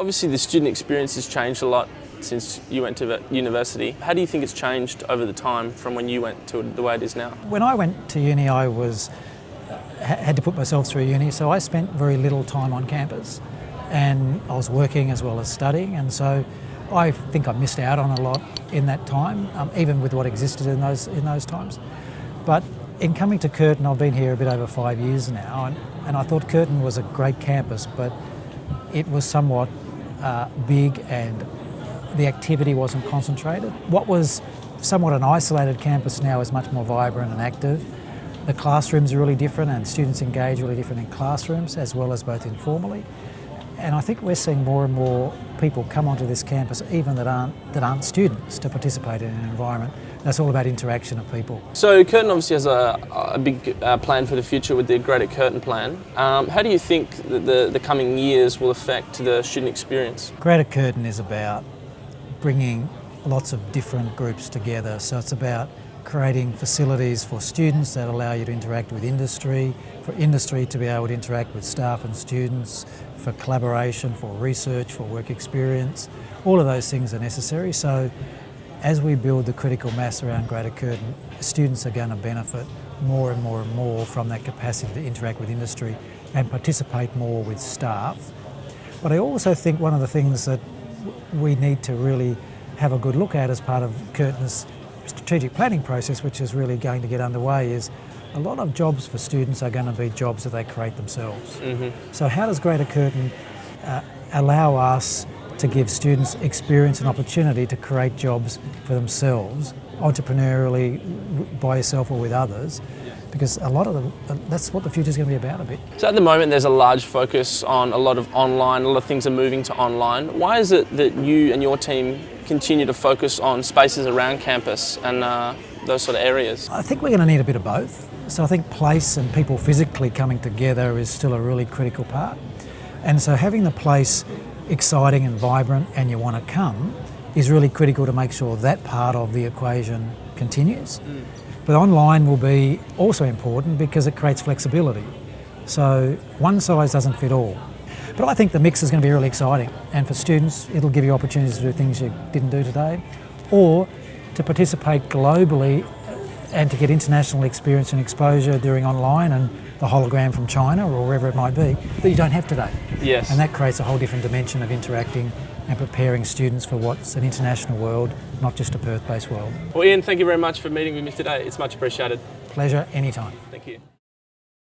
Obviously the student experience has changed a lot since you went to university. How do you think it's changed over the time from when you went to the way it is now? When I went to uni, I had to put myself through uni, so I spent very little time on campus, and I was working as well as studying, and so I think I missed out on a lot in that time, even with what existed in those times. But in coming to Curtin, I've been here a bit over 5 years now, and I thought Curtin was a great campus, but it was somewhat big and the activity wasn't concentrated. What was somewhat an isolated campus now is much more vibrant and active. The classrooms are really different and students engage really different in classrooms as well as both informally. And I think we're seeing more and more people come onto this campus, even that aren't students, to participate in an environment that's all about interaction of people. So Curtin obviously has a big plan for the future with the Greater Curtin plan. How do you think that the coming years will affect the student experience? Greater Curtin is about bringing lots of different groups together. So it's about creating facilities for students that allow you to interact with industry, for industry to be able to interact with staff and students, for collaboration, for research, for work experience. All of those things are necessary. So as we build the critical mass around Greater Curtin, students are going to benefit more and more and more from that capacity to interact with industry and participate more with staff. But I also think one of the things that we need to really have a good look at as part of Curtin's strategic planning process, which is really going to get underway, is a lot of jobs for students are going to be jobs that they create themselves. So how does Greater Curtin allow us to give students experience and opportunity to create jobs for themselves, entrepreneurially, by yourself or with others? Because a lot of that's what the future is going to be about a bit. So at the moment there's a large focus on a lot of online, a lot of things are moving to online. Why is it that you and your team continue to focus on spaces around campus and those sort of areas? I think we're going to need a bit of both. So I think place and people physically coming together is still a really critical part. And so having the place exciting and vibrant and you want to come is really critical to make sure that part of the equation continues. But online will be also important because it creates flexibility. So one size doesn't fit all. But I think the mix is going to be really exciting, and for students it'll give you opportunities to do things you didn't do today, or to participate globally and to get international experience and exposure during online and the hologram from China or wherever it might be that you don't have today. Yes. And that creates a whole different dimension of interacting and preparing students for what's an international world, not just a Perth-based world. Well, Ian, thank you very much for meeting with me today. It's much appreciated. Pleasure, anytime. Thank you.